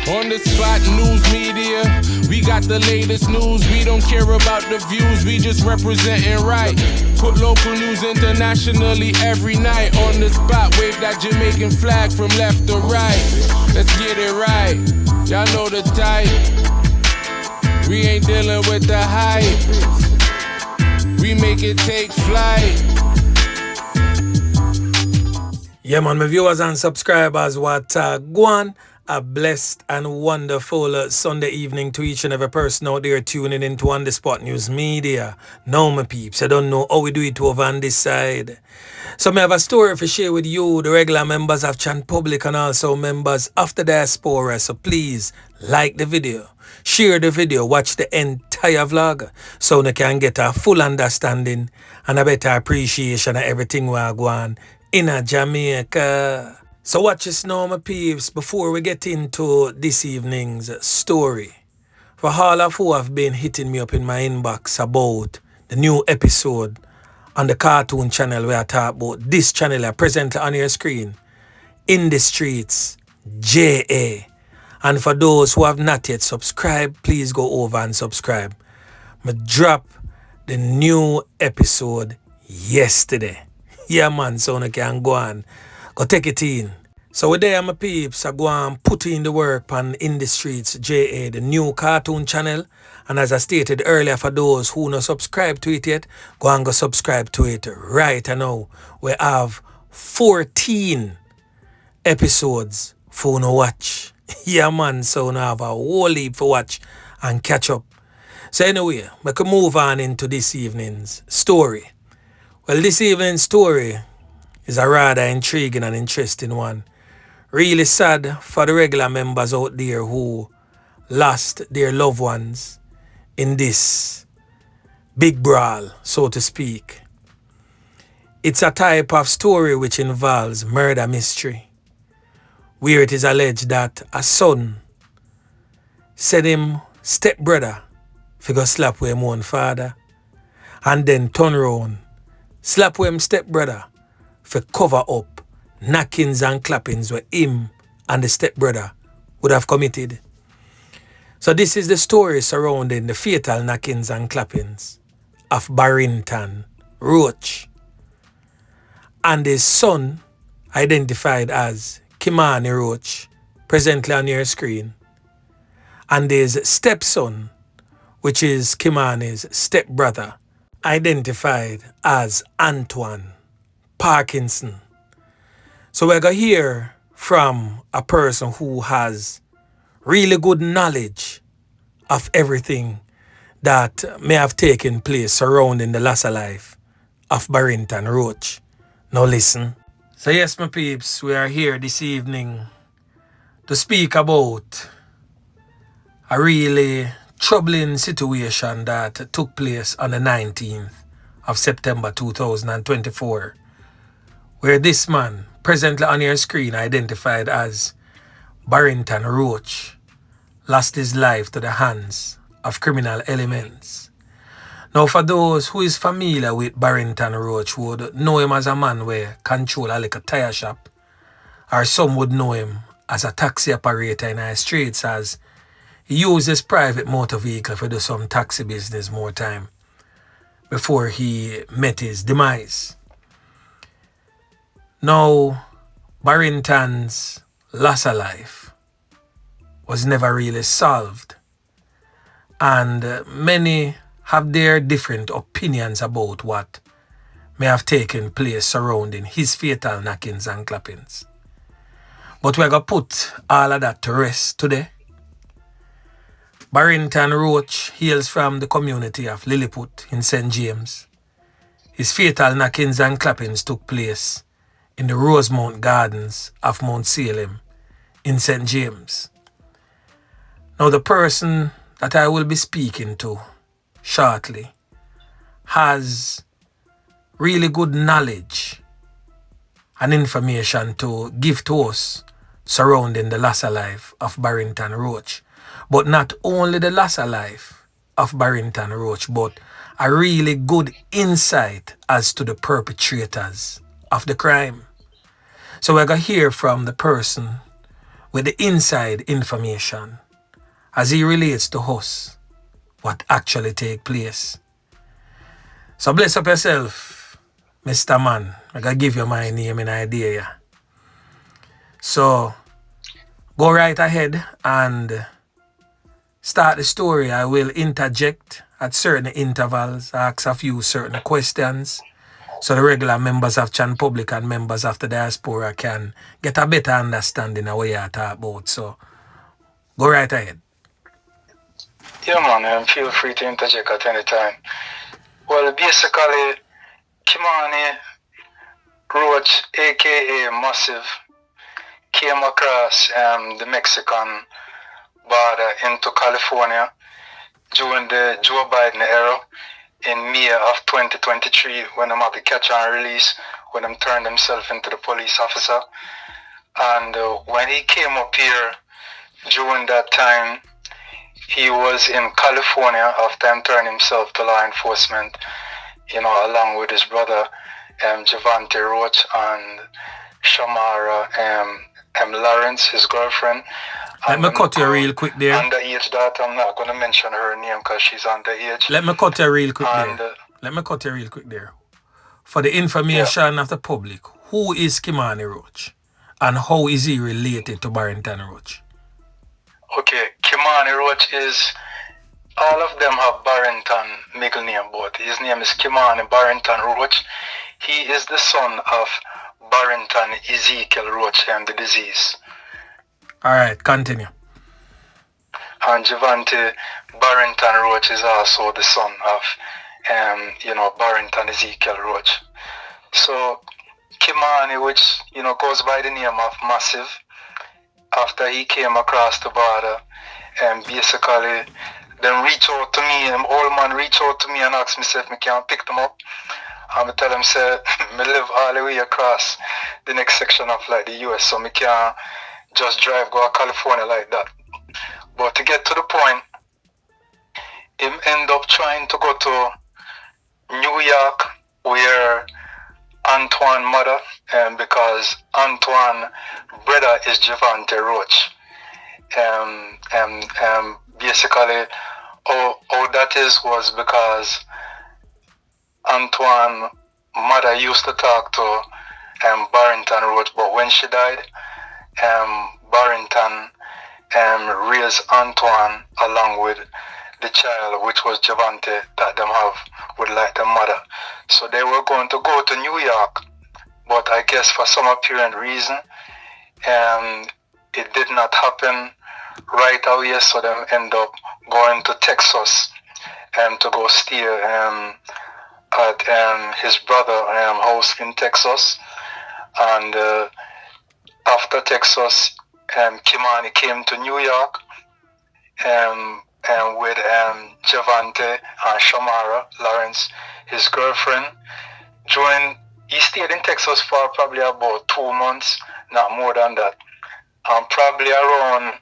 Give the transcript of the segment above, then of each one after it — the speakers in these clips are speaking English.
On the spot news media, we got the latest news. We don't care about the views, we just representing right. Put local news internationally every night. On the spot, wave that Jamaican flag from left to right. Let's get it right, y'all know the type. We ain't dealing with the hype, we make it take flight. Yeah man, my viewers and subscribers, what go on. A blessed and wonderful Sunday evening to each and every person out there tuning into On The Spot News Media. Now my peeps, I don't know how we do it over on this side. So I have a story to share with you, the regular members of Chan Public and also members of the diaspora. So please like the video, share the video, watch the entire vlog so you can get a full understanding and a better appreciation of everything we are going in a Jamaica. So watch this now, my peeps, before we get into this evening's story. For all of who have been hitting me up in my inbox about the new episode on the cartoon channel where I talk about this channel are presently on your screen, In the Streets, JA. And for those who have not yet subscribed, please go over and subscribe. I drop the new episode yesterday. Yeah man, so you can go on. Go take it in. So with there, my peeps, I go and put in the work on In the Streets JA, the new cartoon channel. And as I stated earlier, for those who not subscribe to it yet, go and go subscribe to it right now. We have 14 episodes for you to watch. Yeah man, so now have a whole heap for watch and catch up. So anyway, we can move on into this evening's story. Well, this evening's story is a rather intriguing and interesting one. Really sad for the regular members out there who lost their loved ones in this big brawl, so to speak. It's a type of story which involves murder mystery, where it is alleged that a son said him stepbrother for go slap with him own father, and then turn around, slap with him stepbrother for cover up knockings and clappings where him and the stepbrother would have committed. So this is the story surrounding the fatal knockings and clappings of Barrington, Roach, and his son, identified as Kymani Roach, presently on your screen, and his stepson, which is Kymani's stepbrother, identified as Antoine Parkinson. So we're going to hear from a person who has really good knowledge of everything that may have taken place surrounding the loss of life of Barrington Roach. Now listen. So yes, my peeps, we are here this evening to speak about a really troubling situation that took place on the 19th of September 2024, where this man, presently on your screen, identified as Barrington Roach, lost his life to the hands of criminal elements. Now for those who is familiar with Barrington Roach would know him as a man who control a little tire shop, or some would know him as a taxi operator in our streets, as he used his private motor vehicle to do some taxi business more time before he met his demise. Now, Barrington's loss of life was never really solved, and many have their different opinions about what may have taken place surrounding his fatal knockings and clappings. But we're going to put all of that to rest today. Barrington Roach hails from the community of Lilliput in St. James. His fatal knockings and clappings took place in the Rosemount Gardens of Mount Salem in St. James. Now the person that I will be speaking to shortly has really good knowledge and information to give to us surrounding the loss of life of Barrington Roach. But not only the loss of life of Barrington Roach, but a really good insight as to the perpetrators of the crime. So we're going to hear from the person with the inside information as it relates to us, what actually take place. So bless up yourself, Mr. Man. I gotta give you my name and idea. Yeah. So go right ahead and start the story. I will interject at certain intervals, ask a few certain questions, so the regular members of Chan Public and members of the diaspora can get a better understanding of what you're talking about. So go right ahead. Yeah, man, feel free to interject at any time. Well, basically, Kymani, Roach, aka Massive, came across the Mexican border into California during the Joe Biden era in May of 2023 when I'm at the catch and release, when I'm turned himself into the police officer. And when he came up here during that time, he was in California after him turning himself to law enforcement, you know, along with his brother, Javante Roach, and Shamara, Lawrence, his girlfriend. Let me cut you real quick there. Underage daughter, I'm not going to mention her name because she's underage. Let me cut you real quick there. For the information of the public, who is Kymani Roach? And how is he related to Barrington Roach? Okay, Kymani Roach is, all of them have Barrington middle name, but his name is Kymani Barrington Roach. He is the son of Barrington Ezekiel Roach and the disease. Alright, continue. And Javante Barrington Roach is also the son of, Barrington Ezekiel Roach. So, Kymani, which, goes by the name of Massive, after he came across the border, basically, them reach out to me, old man reach out to me and ask me if I can pick them up. And I tell him, say, I live all the way across the next section of like the US, so I can't just drive go to California like that. But to get to the point, him end up trying to go to New York, where Antoine mother, because Antoine brother is Javante Roach. Basically, all that was because Antoine mother used to talk to Barrington Roach, but when she died, Barrington raised Antoine along with the child, which was Javante, that them have with like the mother. So they were going to go to New York, but I guess for some apparent reason, it did not happen right away, so them end up going to Texas to go stay at his brother house in Texas. And after Texas, Kymani came to New York with Javante and Shamara Lawrence, his girlfriend. He stayed in Texas for probably about 2 months, not more than that. Probably around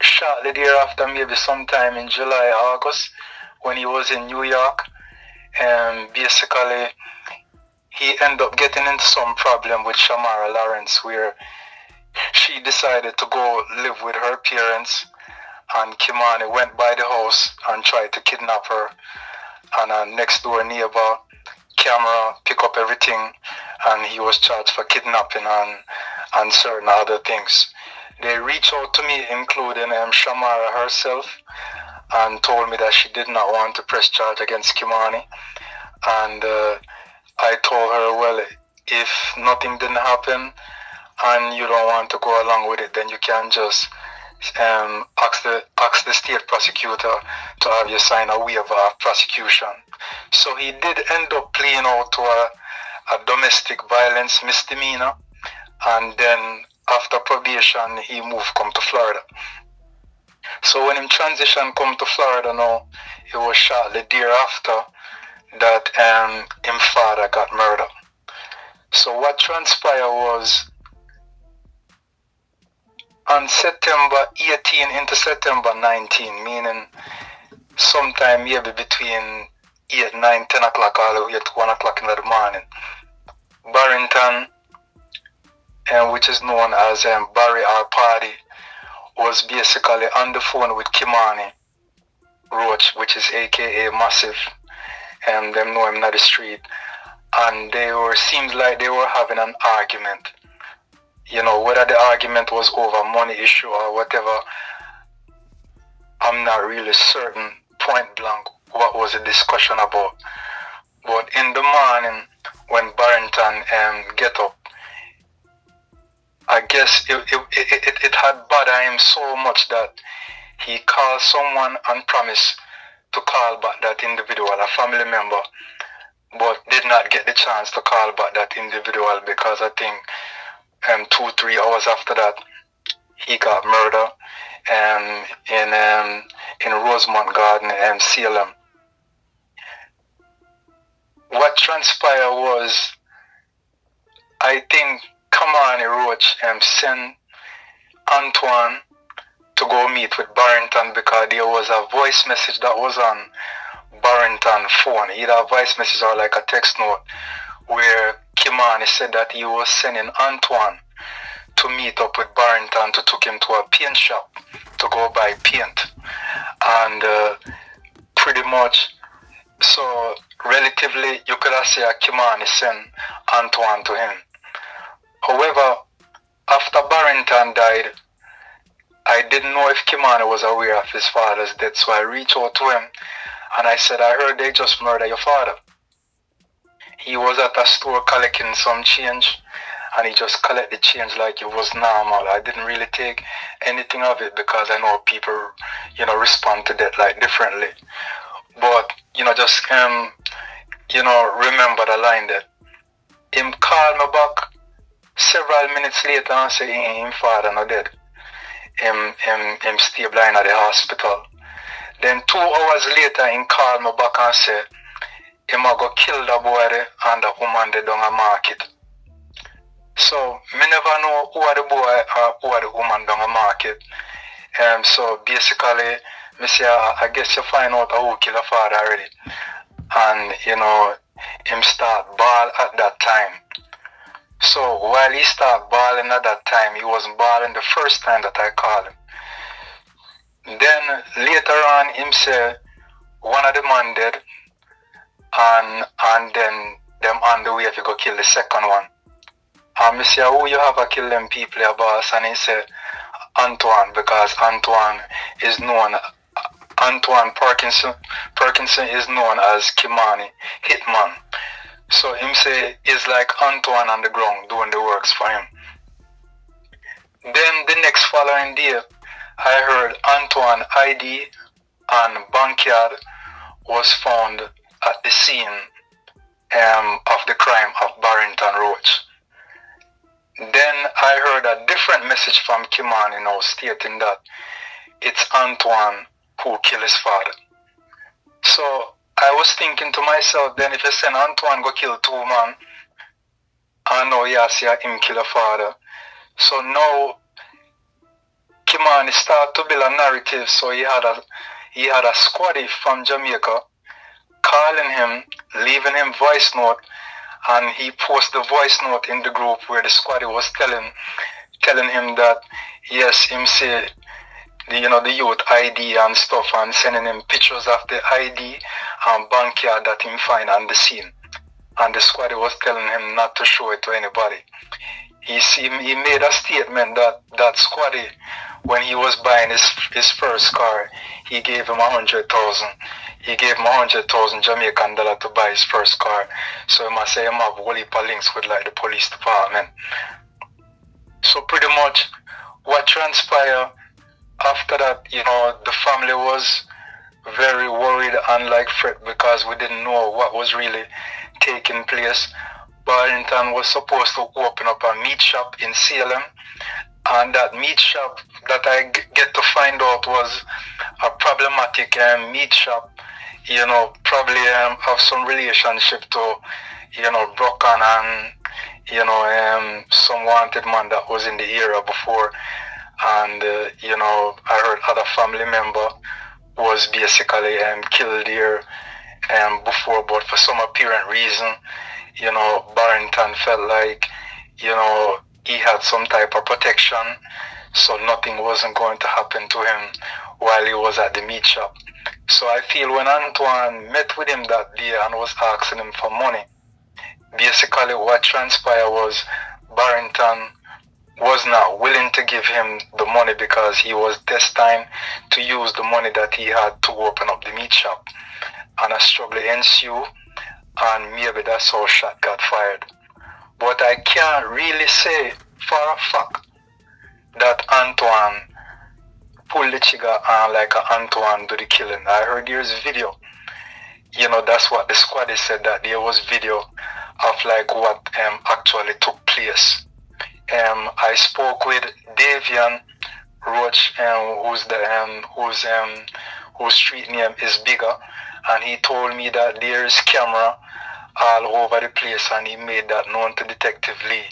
shortly thereafter, maybe sometime in July, August, when he was in New York, basically he ended up getting into some problem with Shamara Lawrence, where she decided to go live with her parents, and Kymani went by the house and tried to kidnap her, and a next door neighbor camera pick up everything, and he was charged for kidnapping and certain other things. They reached out to me, including Shamara herself, and told me that she did not want to press charge against Kymani. And I told her, well, if nothing didn't happen and you don't want to go along with it, then you can just ask the state prosecutor to have you sign a waiver of prosecution. So he did end up pleading out to a domestic violence misdemeanor, and then after probation he come to Florida. So when him transition come to Florida now, it was shortly thereafter that him father got murdered. So what transpired was, on September 18 into September 19, meaning sometime maybe between 8, 9, 10 o'clock all the way to 1 o'clock in the morning, Barrington which is known as Barry or Party, was basically on the phone with Kymani, Roach, which is aka Massive, and them know him on the street, and seems like they were having an argument. Whether the argument was over money issue or whatever, I'm not really certain point blank what was the discussion about. But in the morning when Barrington get up, I guess it had bothered him so much that he called someone and promised to call back that individual, a family member, but did not get the chance to call back that individual because I think 2-3 hours after that he got murdered in Rosemont Garden and Salem. What transpired was, I think Kymani Roach sent Antoine to go meet with Barrington because there was a voice message that was on Barrington's phone, either a voice message or like a text note, where Kymani said that he was sending Antoine to meet up with Barrington to take him to a paint shop to go buy paint. And pretty much, so relatively, you could have said Kymani sent Antoine to him. However, after Barrington died, I didn't know if Kymani was aware of his father's death, so I reached out to him and I said, I heard they just murdered your father. He was at a store collecting some change and he just collected change like it was normal. I didn't really take anything of it because I know people, respond to that like differently. But, just, remember the line that him called me back several minutes later and said him father not dead. Him stay blind at the hospital. Then 2 hours later, he called me back and said, him a go kill the boy there and the woman there down a market. So, me never know who are the boy or who are the woman down a market. So, basically, me say, I guess you find out who kill a father already. And, him start ball at that time. So while he started balling at that time, he wasn't balling the first time that I called him. Then later on, him said one of the man dead, and then them on the way to go kill the second one. And I said, who you have to kill them people, your boss? And he said, Antoine, because Antoine Parkinson is known as Kymani, Hitman. So him say it's like Antoine on the ground doing the works for him. Then the next following day, I heard Antoine ID and Bankyard was found at the scene of the crime of Barrington Roach. Then I heard a different message from Kymani now stating that it's Antoine who killed his father. So I was thinking to myself, then if you send Antoine go kill 2 men, I know you see him kill a father. So now Kymani started to build a narrative. So he had a squaddy from Jamaica calling him, leaving him voice note, and he posted the voice note in the group where the squaddy was telling him that yes, him say the youth ID and stuff, and sending him pictures of the ID and Bankyard that him find on the scene. And the squaddy was telling him not to show it to anybody. He made a statement that squaddy, when he was buying his first car, he gave him 100,000. He gave him 100,000 Jamaican dollar to buy his first car. So he must say him have a whole heap of links with like the police department. So pretty much what transpired after that, the family was very worried and like fret because we didn't know what was really taking place. Barrington was supposed to open up a meat shop in Salem, and that meat shop that I get to find out was a problematic meat shop, probably have some relationship to, Broken and, some wanted man that was in the area before. And, I heard other family member was basically killed here before, but for some apparent reason, Barrington felt like, he had some type of protection, so nothing wasn't going to happen to him while he was at the meat shop. So I feel when Antoine met with him that day and was asking him for money, basically what transpired was Barrington was not willing to give him the money because he was destined to use the money that he had to open up the meat shop. And a struggle ensued, and maybe that's how shot got fired. But I can't really say for a fact that Antoine pulled the trigger and like Antoine do the killing. I heard there's video. You know, that's what the squad said, that there was video of like what actually took place. I spoke with Davian Roach, whose street name is Bigger, and he told me that there's camera all over the place, and he made that known to Detective Lee,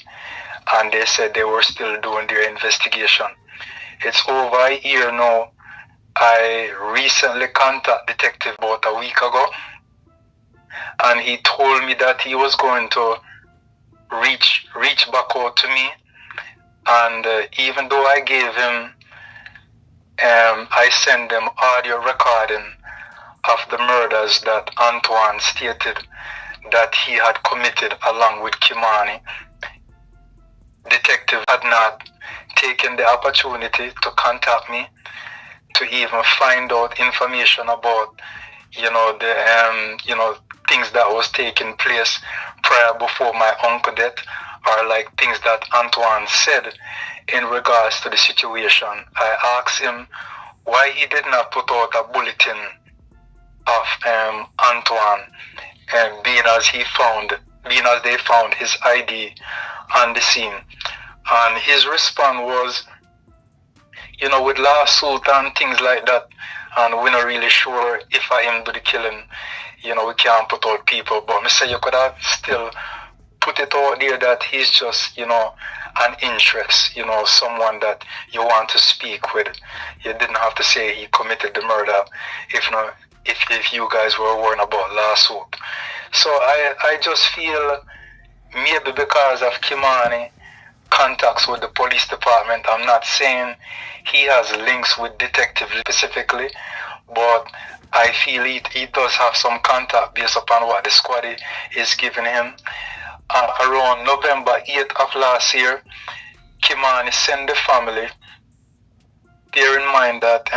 and they said they were still doing their investigation. It's over a year now. I recently contacted Detective about a week ago, and he told me that he was going to reach back out to me, and even though I gave him, I sent them audio recording of the murders that Antoine stated that he had committed along with Kymani. Detective had not taken the opportunity to contact me to even find out information about, the things that was taking place prior before my uncle death, or like things that Antoine said in regards to the situation. I asked him why he did not put out a bulletin of Antoine, being as they found his ID on the scene. And his response was, with lawsuit and things like that, and we're not really sure if I am do the killing, we can't put out people. But I say you could have still put it out there that he's just, an interest, someone that you want to speak with. You didn't have to say he committed the murder if you guys were worrying about lawsuit. So I just feel maybe because of Kymani contacts with the police department, I'm not saying he has links with detective specifically, but I feel he does have some contact based upon what the squad is giving him. Around November 8th of last year, Kymani sent the family, bear in mind that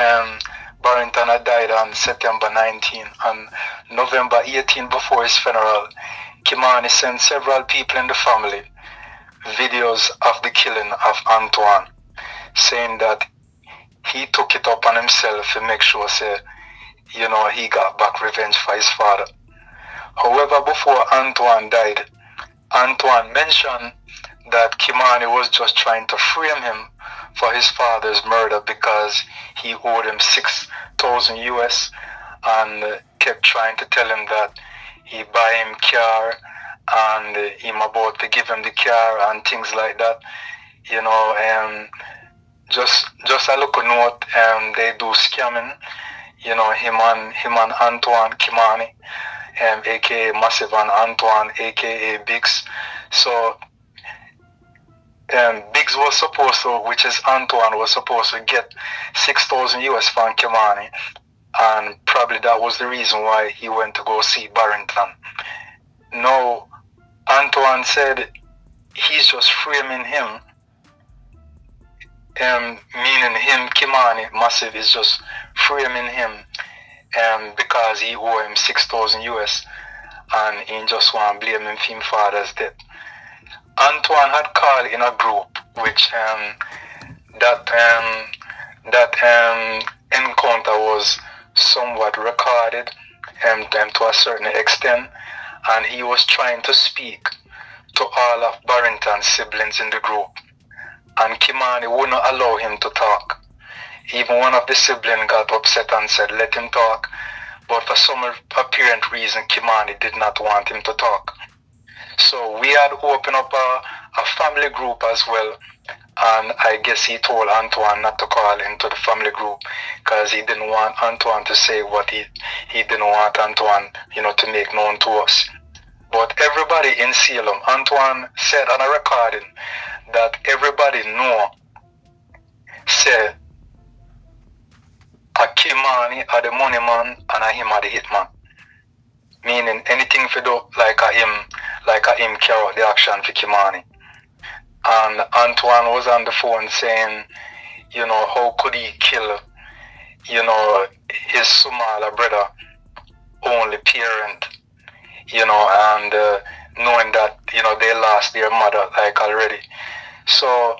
Barrington had died on September 19, and November 18 before his funeral, Kymani sent several people in the family videos of the killing of Antoine, saying that he took it up on himself to make sure, he got back revenge for his father. However, before Antoine died, Antoine mentioned that Kymani was just trying to frame him for his father's murder because he owed him $6,000 US, and kept trying to tell him that he buy him car and him about to give him the car and things like that. Just a little note, they do scamming, him and Antoine Kymani, aka Massive, and Antoine aka Biggs. So Biggs was supposed to, which is Antoine, was supposed to get $6,000 US from Kymani, and probably that was the reason why he went to go see Barrington. Now, Antoine said he's just framing him, meaning him, Kymani, Massive, is just framing him because he owe him $6,000 US, and he just want to blame him for his father's death. Antoine had called in a group, which that encounter was somewhat recorded to a certain extent, and he was trying to speak to all of Barrington's siblings in the group, and Kymani would not allow him to talk. Even one of the siblings got upset and said, let him talk, but for some apparent reason, Kymani did not want him to talk. So we had opened up a family group as well, and I guess he told Antoine not to call into the family group because he didn't want Antoine to say what he didn't want Antoine, to make known to us. But everybody in Salem, Antoine said on a recording that everybody know say a Kymani are the money man and a him are the hitman. Meaning anything for do like a him carry out the action for Kymani. And Antoine was on the phone saying, you know, how could he kill, you know, his smaller brother, only parent, you know, and knowing that, you know, they lost their mother like already. So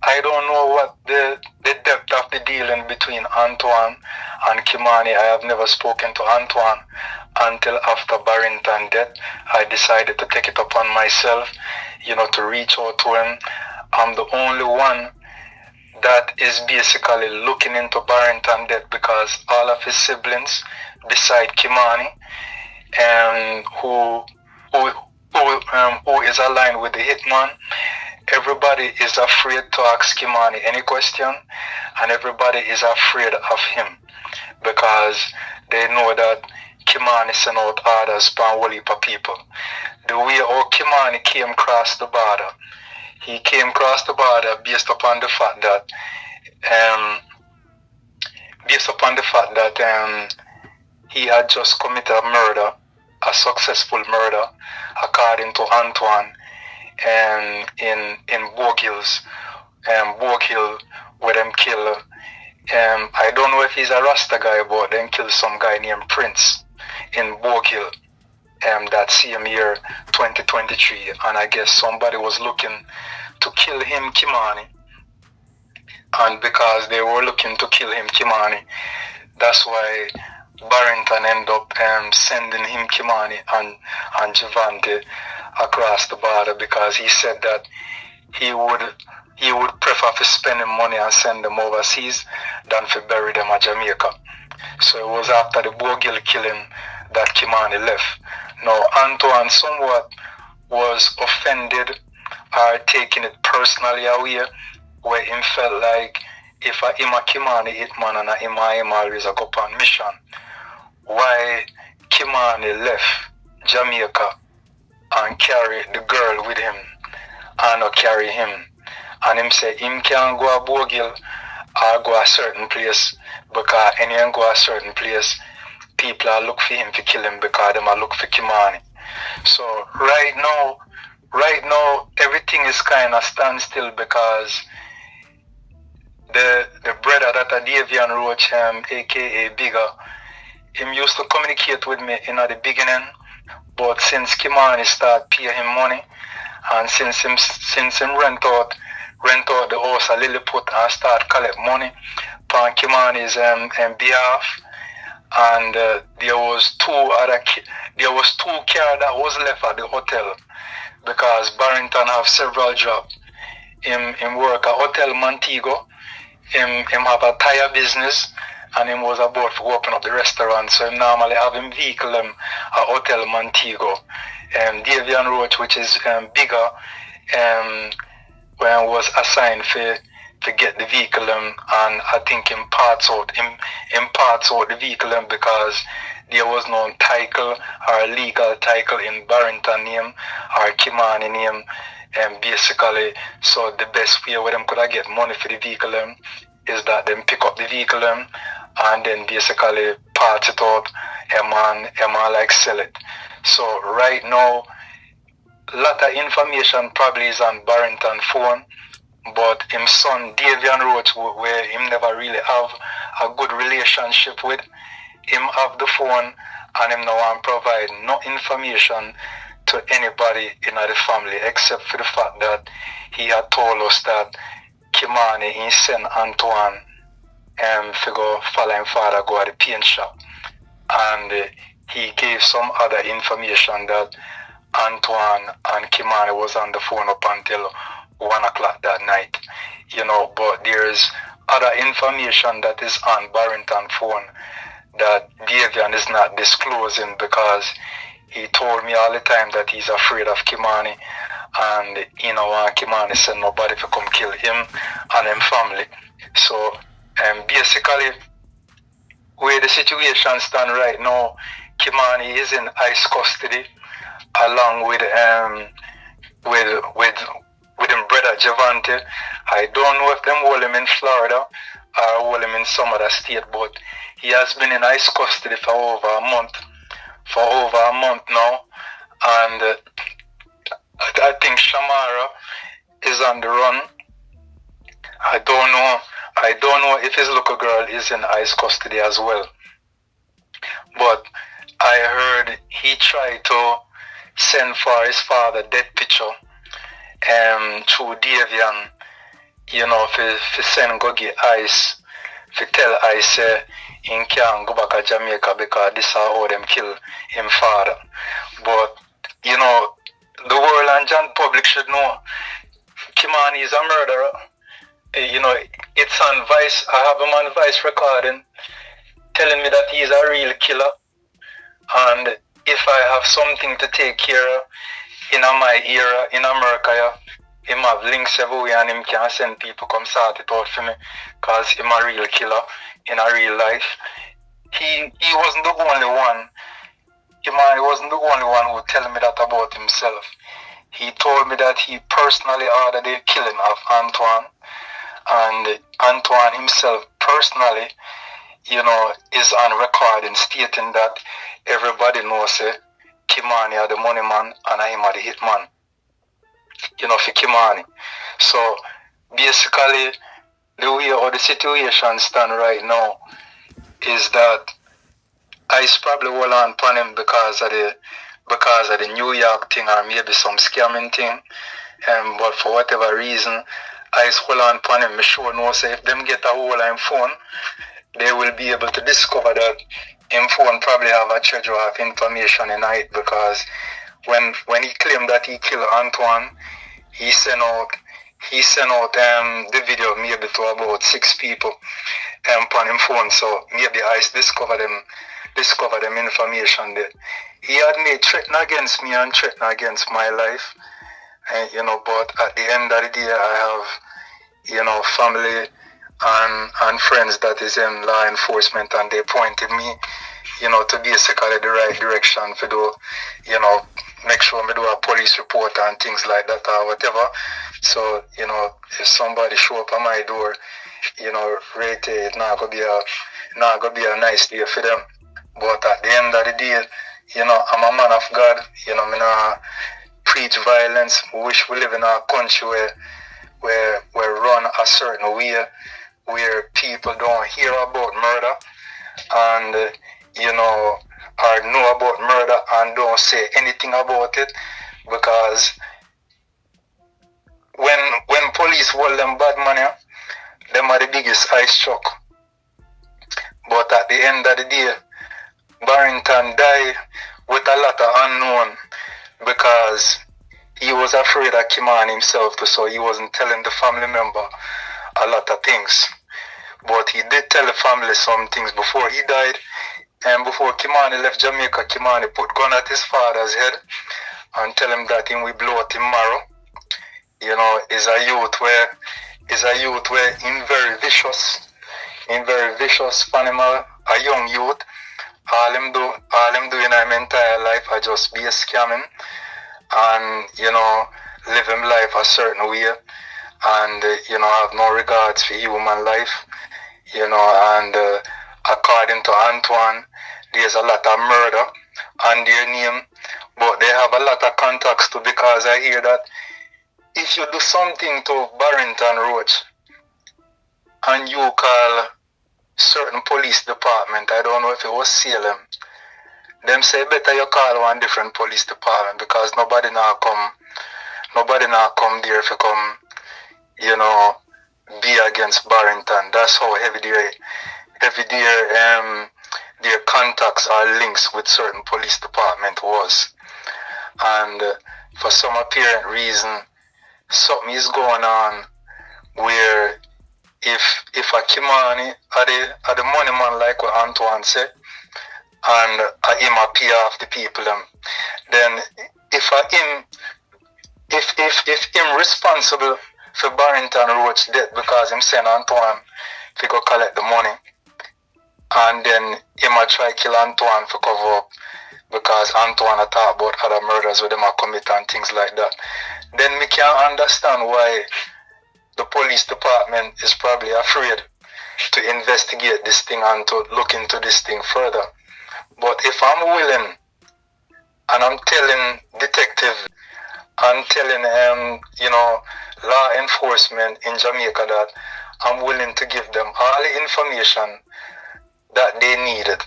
I don't know what the depth of the dealing between Antoine and Kymani. I have never spoken to Antoine until after Barrington death. I decided to take it upon myself, you know, to reach out to him. I'm the only one that is basically looking into Barrington death because all of his siblings, beside Kymani, who is aligned with the hitman, everybody is afraid to ask Kymani any question, and everybody is afraid of him because they know that Kymani sent out orders for a whole heap of people. The way how Kymani came across the border, he came across the border based upon the fact that he had just committed a murder, a successful murder, according to Antoine, in Bogue Hills, Bogue Hill, where them kill. I don't know if he's a Rasta guy, but them kill some guy named Prince in Bogue Hill. That same year, 2023, and I guess somebody was looking to kill him, Kymani, and because they were looking to kill him, Kymani, that's why Barrington ended up sending him, Kymani, and Javante across the border, because he said that he would prefer to spend money and send them overseas than to bury them at Jamaica. So it was after the Bogue Hill killing that Kymani left. Now Antoine somewhat was offended or taking it personally away, where he felt like if him a Kymani hitman and him always a go on mission, why Kymani left Jamaica and carry the girl with him and not carry him. And him say him can't go to Bogue Hill or go a certain place, because anyone go a certain place, people are look for him to kill him because them are look for Kymani. So right now everything is kind of standstill because the brother that a Davian Roach, aka Bigger, him used to communicate with me in the beginning, but since Kymani start paying him money, and since him rent out the house at Lilliput and start collect money on Kymani's behalf, and there was two cars that was left at the hotel because Barrington have several jobs. Him work at Hotel Montego. Him have a tire business, and him was about to open up the restaurant. So him normally have him vehicle at Hotel Montego. Davian Roach, which is Bigger, when was assigned to get the vehicle, and I think him parts out the vehicle because there was no title or legal title in Barrington name or Kymani name. Basically, so the best way where them could get money for the vehicle is that them pick up the vehicle and then basically part it out and like sell it. So right now, a lot of information probably is on Barrington phone, but him son Davian Roach, where him never really have a good relationship with, him have the phone and him no one provide no information to anybody in the family, except for the fact that he had told us that Kymani he sent Antoine to go follow him father go at the paint shop, and he gave some other information that Antoine and Kymani was on the phone up until 1 o'clock that night, you know. But there's other information that is on Barrington phone that Davian is not disclosing, because he told me all the time that he's afraid of Kymani, and you know, Kymani said nobody to come kill him and him family. So basically, where the situation stand right now, Kymani is in ICE custody along with with him brother Javante. I don't know if them hold him in Florida or hold him in some other state, but he has been in ICE custody for over a month. Now, and I think Shamara is on the run. I don't know if his little girl is in ICE custody as well. But I heard he tried to send for his father death picture through Davian, you know, for send go get ICE, for tell ICE he can't go back to Jamaica because this is how them kill him father. But, you know, the world and John public should know Kymani is a murderer. You know, it's on Vice. I have him on Vice recording telling me that he's a real killer. And if I have something to take care of in my era in America, him have links everywhere and him can send people come sort it out for me because him a real killer in a real life. He wasn't the only one. Kymani wasn't the only one who tell me that about himself. He told me that he personally ordered the killing of Antoine, and Antoine himself personally, you know, is on recording stating that everybody knows Kymani are the money man and I am the hitman, you know, for Kymani. So basically the way how the situation stand right now is that ICE probably hold on upon him because of the New York thing or maybe some scamming thing. But for whatever reason, ICE hold on upon him. I sure know say if them get a hold of him phone, they will be able to discover that him phone probably have a treasure of information in it, because when he claimed that he killed Antoine, he sent out the video maybe to about 6 people on him phone. So maybe ICE discover them information there. He had made threaten against me and threaten against my life. And, you know, but at the end of the day I have, you know, family and friends that is in law enforcement, and they pointed me, you know, to basically the right direction for do, you know, make sure me do a police report and things like that or whatever. So, you know, if somebody show up at my door, you know, rate it not gonna be a nice day for them. But at the end of the day, you know, I'm a man of God, you know, me not preach violence. We wish we live in a country where run a certain way, where people don't hear about murder and you know, or know about murder and don't say anything about it, because when police hold them bad money, them are the biggest ice truck. But at the end of the day, Barrington died with a lot of unknown because he was afraid of Kymani himself too, so he wasn't telling the family member a lot of things. But he did tell the family some things before he died. And before Kymani left Jamaica, Kymani put gun at his father's head and tell him that he will blow out him marrow. You know, is a youth where in very vicious animal, a young youth. All him do in his entire life I just be a scamming and, you know, live him life a certain way and, you know, have no regards for human life, you know, and according to Antoine, there's a lot of murder on their name, but they have a lot of contacts too, because I hear that if you do something to Barrington Roach and you call certain police department, I don't know if it was Salem, them say better you call one different police department, because nobody now come there if you come, you know, be against Barrington. That's how heavy their contacts or links with certain police department was. And for some apparent reason, something is going on where if a Kymani are the money man, like what Antoine said, and him a pay off the people them, then if him responsible for Barrington Roach death because him send Antoine to go collect the money, and then him a try kill Antoine for cover up because Antoine a talk about other murders with them a commit and things like that, then we can understand why the police department is probably afraid to investigate this thing and to look into this thing further. But if I'm willing and I'm telling detective, I'm telling law enforcement in Jamaica that I'm willing to give them all the information that they needed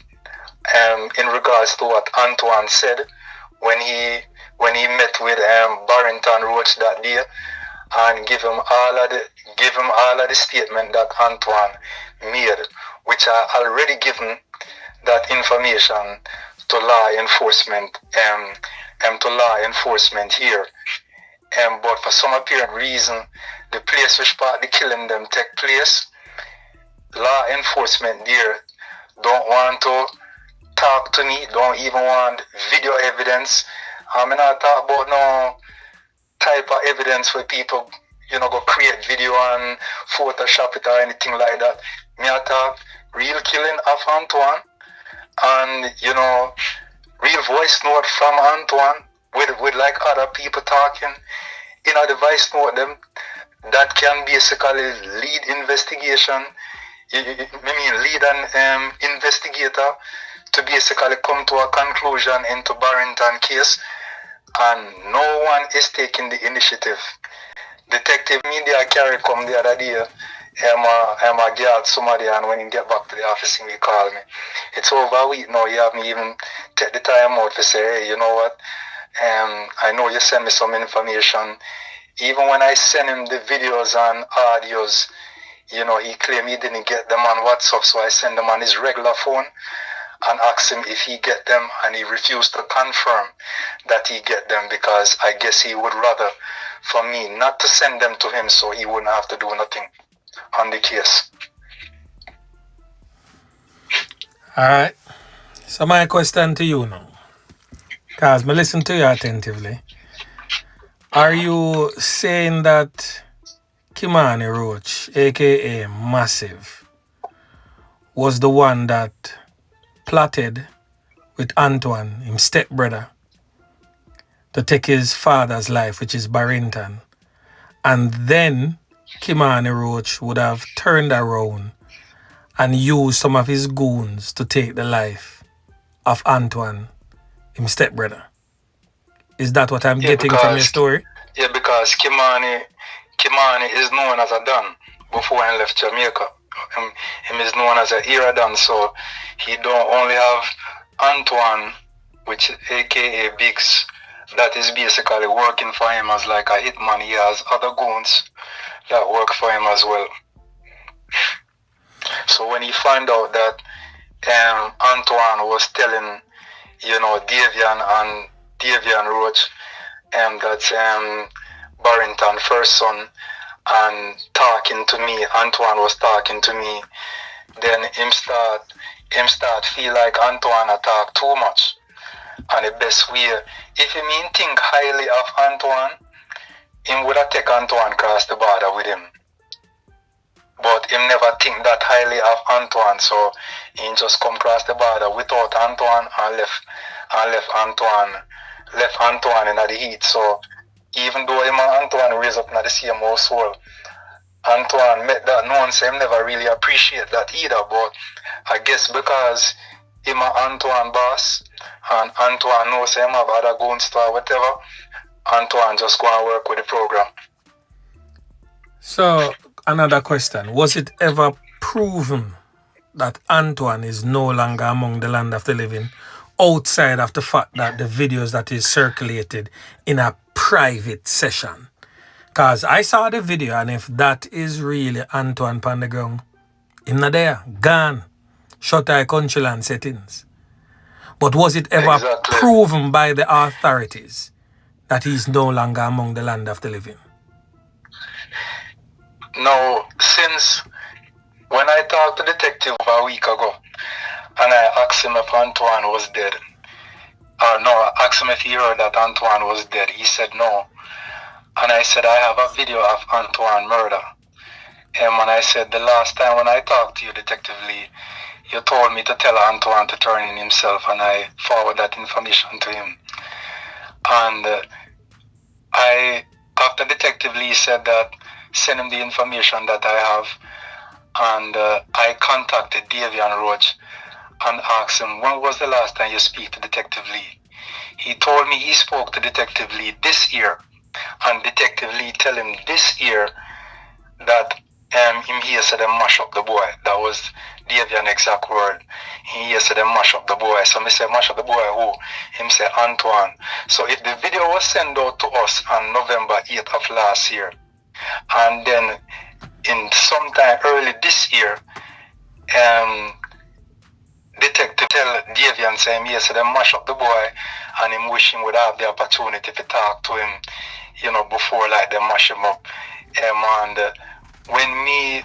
in regards to what Antoine said when he met with Barrington Roach that day, and give him all of the statement that Antoine made, which I already given that information to law enforcement here. But for some apparent reason, the place which part the killing them take place, law enforcement there don't want to talk to me, don't even want video evidence. I'm not talk about no type of evidence where people, go create video and Photoshop it or anything like that. Me I talk real killing of Antoine and, real voice note from Antoine with like other people talking. The voice note them that can basically lead investigation. Lead an investigator to basically come to a conclusion into Barrington case, and no one is taking the initiative. Detective media carry come the other day, I guard somebody, and when he get back to the office he call me. It's over a week now, you haven't even take the time out to say, hey, you know what, I know you sent me some information. Even when I send him the videos and audios, he claimed he didn't get them on WhatsApp, so I send them on his regular phone and ask him if he get them, and he refused to confirm that he get them, because I guess he would rather for me not to send them to him so he wouldn't have to do nothing on the case. Alright. So my question to you now, because I listen to you attentively. Are you saying that Kymani Roach, aka Massive, was the one that plotted with Antoine, his stepbrother, to take his father's life, which is Barrington, and then Kymani Roach would have turned around and used some of his goons to take the life of Antoine, his stepbrother? Is that what I'm getting from your story? Yeah, because Kymani is known as a Don before he left Jamaica. Him is known as a era Don, so he don't only have Antoine, which aka Biggs, that is basically working for him as like a hitman. He has other goons that work for him as well. So when he found out that Antoine was telling, Davian Roach, that's Barrington first son, and talking to me, Antoine was talking to me, then him start feel like Antoine talk too much. And the best way, if you mean think highly of Antoine, him would have take Antoine across the border with him. But him never think that highly of Antoine, so he just come across the border without Antoine and left Antoine in the heat. So even though him and Antoine raised up in the same household, Antoine met that known, so him never really appreciate that either. But I guess because him and Antoine boss, and Antoine knows him have other goons or whatever, Antoine just go and work with the program. So another question, was it ever proven that Antoine is no longer among the land of the living, outside of the fact that the videos that is circulated in a private session? Because I saw the video, and if that is really Antoine on the ground, him not there, gone, shut eye country land settings. But was it ever proven by the authorities that he's no longer among the land of the living? No, since when I talked to the detective a week ago, and I asked him if Antoine was dead, I asked him if he heard that Antoine was dead. He said no. And I said, I have a video of Antoine murder. And I said, the last time when I talked to you, Detective Lee, you told me to tell Antoine to turn in himself, and I forwarded that information to him. And I after Detective Lee said that, send him the information that I have, and I contacted Davian Roach and asked him, when was the last time you speak to Detective Lee? He told me he spoke to Detective Lee this year, and Detective Lee tell him this year that him here said them mash up the boy. That was Davian exact word. He here said them mash up the boy. So me say mash up the boy who? Him say Antoine. So if the video was sent out to us on November 8th of last year, and then in sometime early this year, Detective tell Davian say him here said them mash up the boy, and him wish him would have the opportunity to talk to him, you know, before like they mash him up. And when me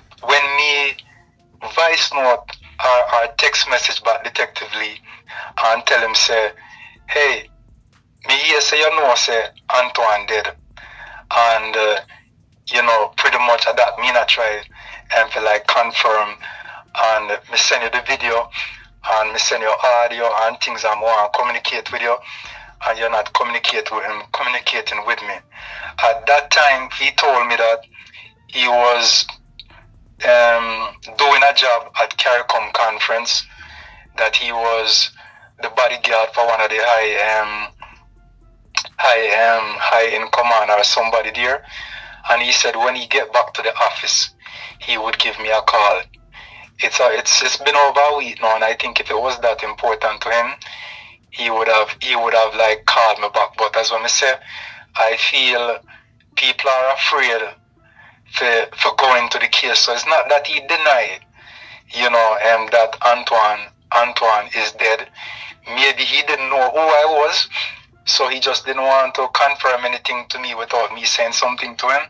voice note or text message back Detective Lee and tell him say, hey, me here say you know say Antoine dead, and you know, pretty much at that me not try and feel like confirm, and me send you the video and me send you audio and things I want to communicate with you, and you're not communicating with me. At that time he told me that he was doing a job at CARICOM conference, that he was the bodyguard for one of the high in command or somebody there, and he said when he get back to the office he would give me a call. It's been over a week now, and I think if it was that important to him, he would have like called me back. But as when I say, I feel people are afraid for going to the case. So it's not that he denied, you know, that Antoine is dead. Maybe he didn't know who I was, so he just didn't want to confirm anything to me without me saying something to him.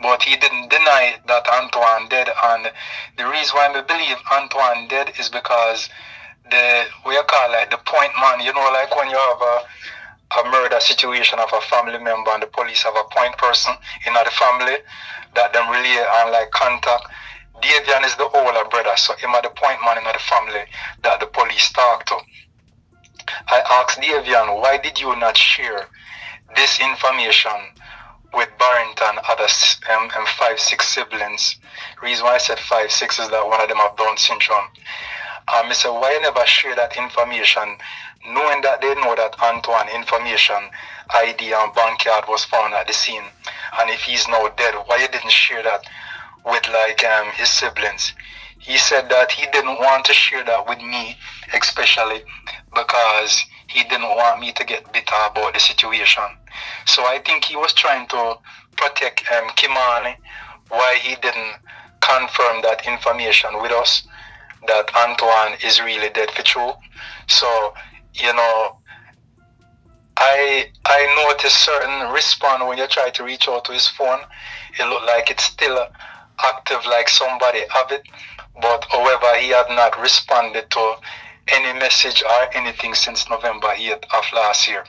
But he didn't deny that Antoine dead, and the reason why I believe Antoine dead is because the point man, you know, like when you have a murder situation of a family member and the police have a point person in the family that them relay and like contact. Davian is the older brother, so him are the point man in the family that the police talk to. I asked Davian, why did you not share this information with Barrington, other 5-6 siblings? Reason why I said 5-6 is that one of them have Down syndrome. I said, why you never share that information, knowing that they know that Antoine information, ID and bank card was found at the scene, and if he's now dead, why you didn't share that with like his siblings? He said that he didn't want to share that with me, especially because he didn't want me to get bitter about the situation. So I think he was trying to protect Kymani, why he didn't confirm that information with us, that Antoine is really dead for true. So, you know, I noticed certain response when you try to reach out to his phone. It looked like it's still active, like somebody have it. But however, he had not responded to any message or anything since November 8th of last year.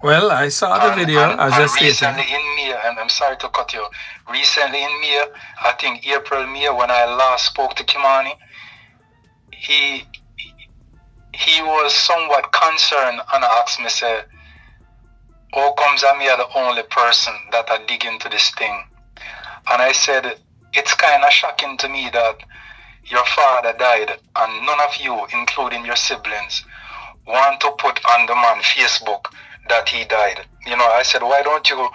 Well, I saw the video, as I stated. Recently in May, and I'm sorry to cut you, recently in May, I think April, May, when I last spoke to Kymani, he was somewhat concerned and asked me, say, how comes I'm here the only person that I dig into this thing? And I said, it's kind of shocking to me that your father died and none of you, including your siblings, want to put on the man Facebook that he died. You know, I said, why don't you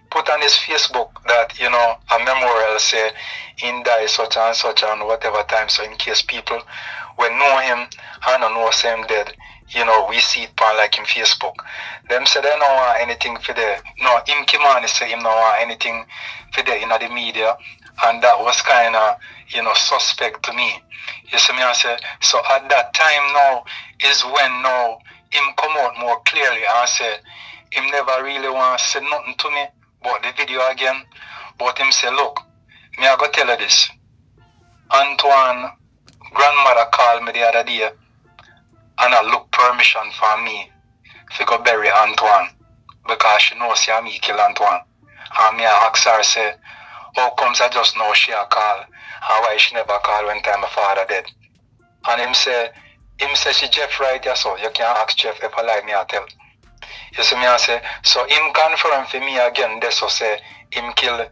put on his Facebook that, you know, a memorial say he died such and whatever time, so in case people will know him and don't know say him dead, you know, we see it on like in Facebook. Them say they don't want anything for the, no, him Kymani say him don't want anything for the in the media, and that was kind of, you know, suspect to me. You see me, I say, so at that time now is when now him come out more clearly and say him never really want to say nothing to me about the video again, but him say, look, me I go tell you this. Antoine grandmother called me the other day and I look permission for me to go bury Antoine because she knows see me kill Antoine. And me I ask her, say, how comes I just know she a call and why she never call when time my father dead? And him say she Jeff right here, so you can ask Jeff if I like me I tell. You see me I say, so him confirm for me again, this so say him kill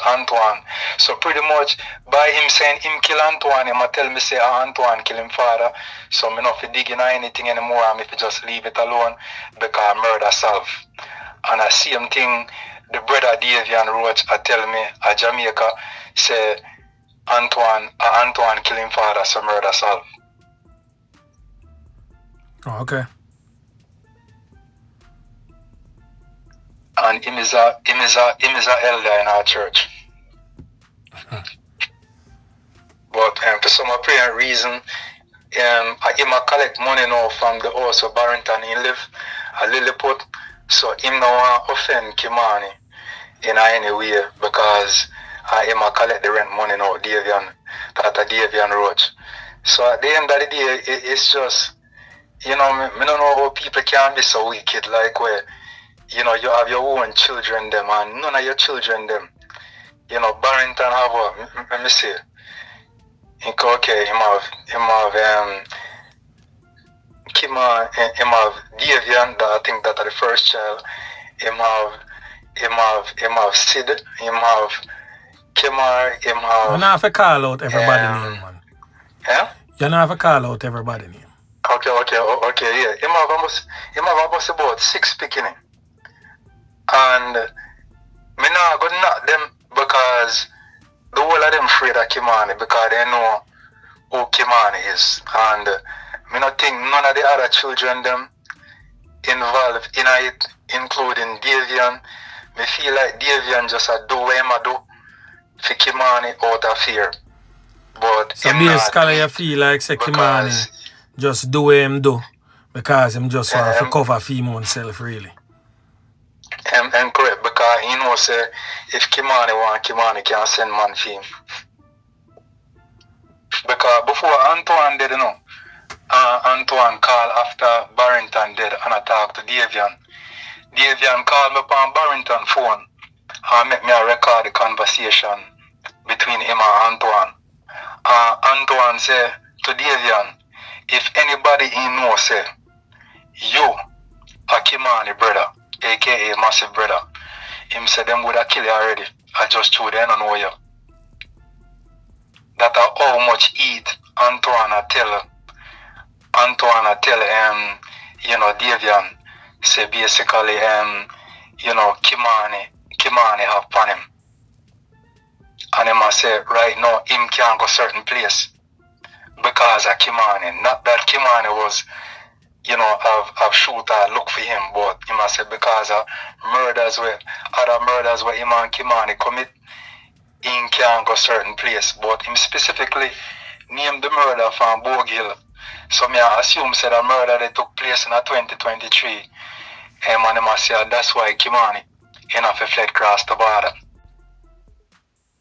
Antoine. So pretty much by him saying him kill Antoine, him a tell me say Antoine kill him father. So me not fi dig in anything anymore, and me fi just leave it alone because murder solve. And I same thing the brother Davian Roach I tell me at Jamaica say Antoine kill him father, so murder solve. Oh, okay. And him is a elder in our church. But for some apparent reason, him a collect money now from the house of Barrington he live, a Lilliput. So him no want offend Kymani in any way because him a collect the rent money now, Davian Roach. So at the end of the day, it's just, you know, me don't know how people can be so wicked, like where, you know, you have your own children them and none of your children them. You know, Barrington have what? Let me see. Okay, him have Kymani, him have Davian, I think that are the first child. Him have Sid, him have Kymani, him have. You don't have to call out everybody name, man. Yeah? You don't have to call out everybody name. Okay, yeah. Him have almost about 6 picking. And me not go knock them because the whole of them afraid of Kymani because they know who Kymani is. And me not think none of the other children them involved in it, including Davian. Me feel like Davian just a do what him a do for Kymani out of fear. But so basically you feel like say Kymani just do what him do because him just want to cover for him himself really. And correct, because he knows say if Kymani want, Kymani can send man for him. Because before Antoine did, you know, Antoine called after Barrington dead and I talked to Davian. Davian called me on Barrington phone and make me record the conversation between him and Antoine. Antoine said to Davian, if anybody he knows say, you are Kymani brother, aka massive brother, him said them would have killed you already. I just told them I know you. That how much heat Antoine tell you know, Davian say basically you know, Kymani have upon him. And him say right now him can't go certain place because of Kymani. Not that Kymani was, you know, have shooter look for him, but him say because of other murders where him and Kymani commit, he can't go certain place. But him specifically named the murder from Bogill. So me assume said the murder that took place in 2023. And him say that's why Kymani enough to fled across the border.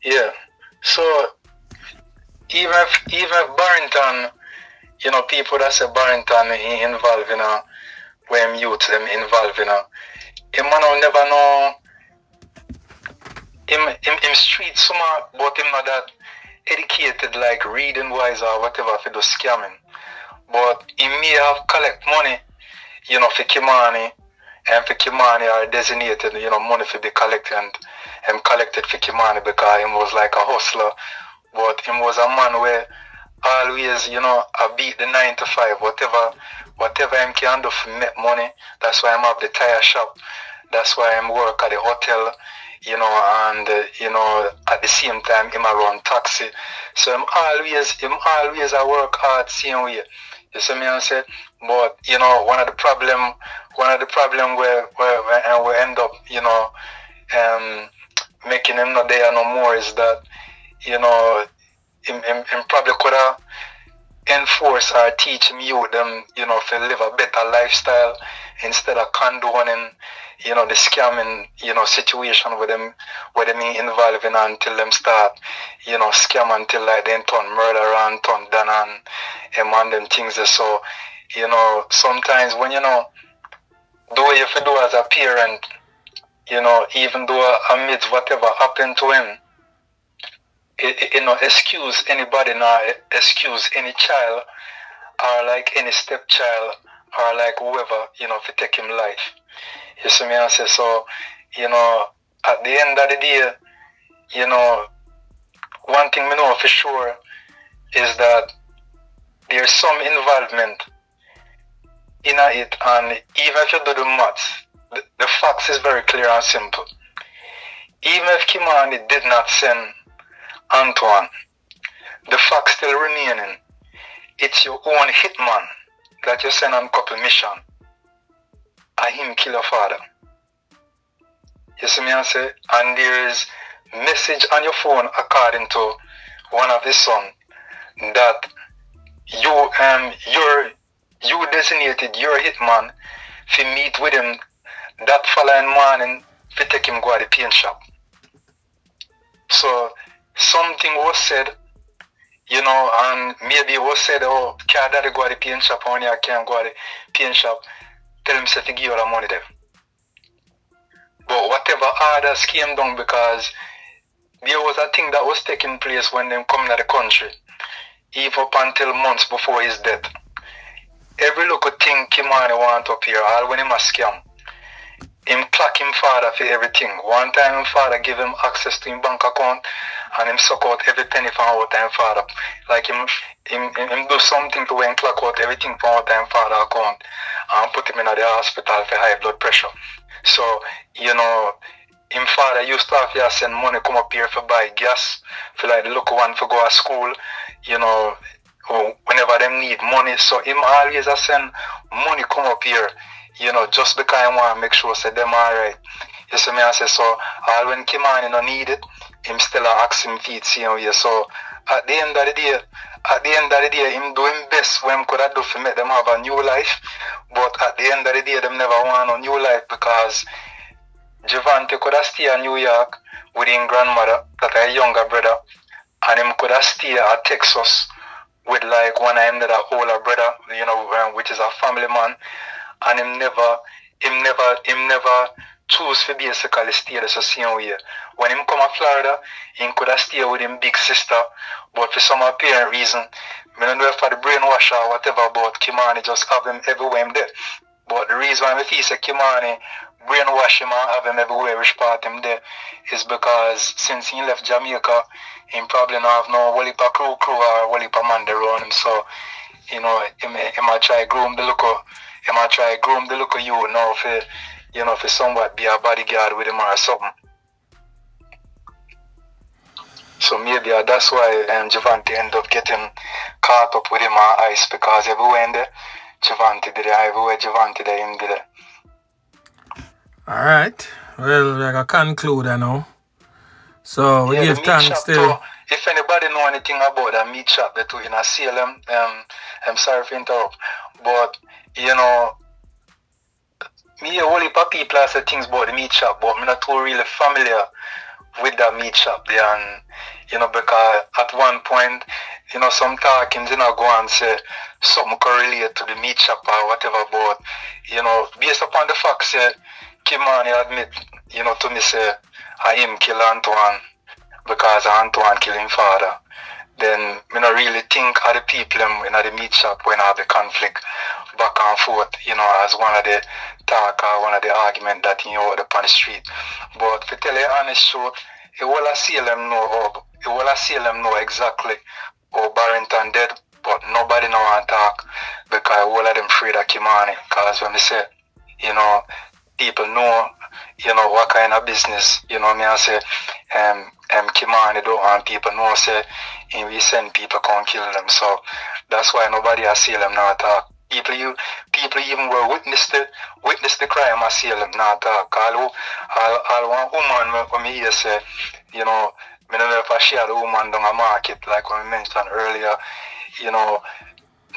Yeah. So even if Barrington, you know, people that say Barrington involved in when youth them involved in him never know him street smart, but him not that educated like reading wise or whatever for do scamming. But he may have collect money, you know, for Kymani, and for Kymani are designated, you know, money for be collected and collected for Kymani because him was like a hustler. But him was a man where always, you know, I beat the 9 to 5, whatever him can do for make money. That's why I'm have the tire shop. That's why I'm work at the hotel, you know, and you know, at the same time him a run taxi. So him always I work hard same way. You see me I say? But you know, one of the problem where we end up, you know, making him not there no more is that, you know, him probably could have enforce or teach youth them, you know, to live a better lifestyle instead of condoning, you know, the scamming, you know, situation with them involved in until them start, you know, scam until like they turn murder and turn down and them things. So, you know, sometimes when, you know, do what you have to do as a parent, you know, even though amidst whatever happened to him, you know, excuse anybody now, excuse any child or like any stepchild or like whoever, you know, to take him life. You see me, I say, so, you know, at the end of the day, you know, one thing we know for sure is that there's some involvement in it, and even if you do the maths, the facts is very clear and simple. Even if Kymani did not send Antoine, the fact still remaining, it's your own hitman that you send on couple mission, and him kill your father. You see me, I say, and there is message on your phone according to one of his son that you designated your hitman to meet with him that following morning to take him go to the paint shop. So something was said, you know, and maybe it was said, oh, can't daddy go to the paint shop, only I can't go to the paint shop. Tell him to give you the money there. But whatever orders came down, because there was a thing that was taking place when them coming to the country, even up until months before his death. Every little thing Kymani want up here, all when him a scam, him clock him father for everything. One time him father give him access to him bank account, and him suck out every penny from out him father. Like him do something to when clock out everything from out him father account and put him in the hospital for high blood pressure. So, you know, him father used to have to send money come up here for buy gas, for like the local one for go to school, you know, whenever them need money. So him always send money come up here, you know, just because I want to make sure say them alright. You see me, I say, so all when Kymani no need it, him still ask him feet see him here. So at the end of the day, him doing best what him could have do to make them have a new life. But at the end of the day, them never want a new life, because Javante could have stayed in New York with his grandmother, that a younger brother, and him could have stayed at Texas with like one of him that a older brother, you know, which is a family man, and him never choose to basically stay the same way. When him come to Florida, he could have stayed with him big sister, but for some apparent reason, I don't know if for the brainwash or whatever, but Kymani just have him everywhere him there. But the reason why I feel say Kymani brainwash him and have him everywhere which part him there is because since he left Jamaica, he probably don't have no whole heap of crew or whole heap of man there around him. So, you know, he might try groom the look of you now for, you know, for somewhat be a bodyguard with him or something. So maybe that's why Javante ended up getting caught up with him on ice, because everywhere in there, Javante did it, everywhere Javante did him did it. Alright. Well, I can conclude now. So we give thanks to... If anybody know anything about that meat shop that we in a CLM, I'm sorry for interrupt. But, you know, me a whole heap of people say things about the meat shop, but I'm not too really familiar with that meat shop there. And, you know, because at one point, you know, some talkings, you know, go and say something correlate to the meat shop or whatever, but, you know, based upon the fact that Kymani admit, you know, to me say, I him kill Antoine because Antoine kill him father, then I don't really think of the people in the meat shop when I have the conflict back and forth, you know, as one of the talk or one of the argument that you know upon the street. But to tell you honest truth, it will seal them know exactly how Barrington dead, but nobody know want talk because all of them afraid of Kymani. Because when they say, you know, people know, you know, what kind of business, you know what I say, Kymani don't want people know, say, and we send people come kill them. So that's why nobody has seen them now talk. People even will witness the crime and see them now talk. All one woman when me hear say, you know, I don't know if I share the woman down a market like when we mentioned earlier, you know,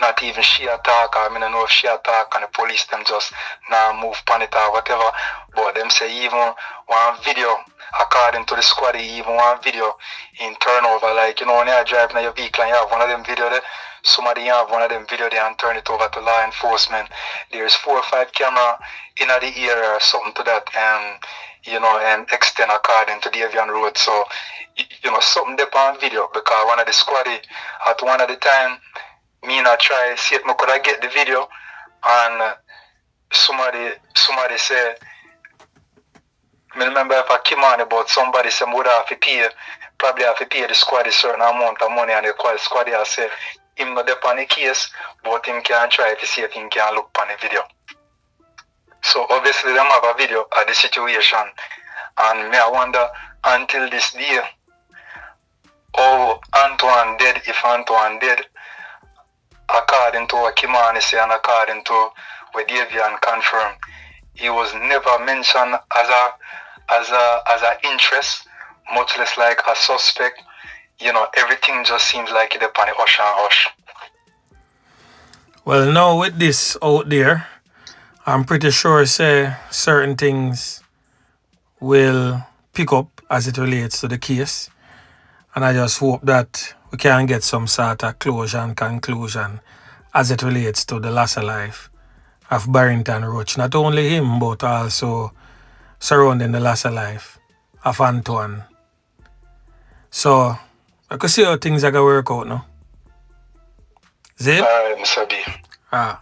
not even she attack, or I don't know if she attack and the police them just now move on it or whatever. But them say even one video, according to the squad, even one video in turnover, like, you know, when you're driving your vehicle and you have one of them video there, somebody have one of them video there and turn it over to law enforcement. There's 4 or 5 camera in the area or something to that, and you know, and extend according to the Avian Road. So, you know, something there on video, because one of the squad at one of the time, me not try see if I could get the video, And somebody say, I remember if I Kymani, but somebody said would have to pay, probably have to pay the squad a certain amount of money, and the squad here say him not up on the case, but him can try to see if he can look on the video. So obviously them have a video of the situation, and me I wonder until this day how Antoine dead, if Antoine dead, according to what Kymani say and according to what Davian confirmed, he was never mentioned as a interest, much less like a suspect. You know, everything just seems like it's upon the hush and hush. Well, now with this out there, I'm pretty sure say certain things will pick up as it relates to the case. And I just hope that we can get some sort of closure and conclusion as it relates to the loss of life of Barrington Roach. Not only him, but also surrounding the loss of life of Antoine. So, I could see how things are going to work out now. Is it? Alright, Mr. B. Ah.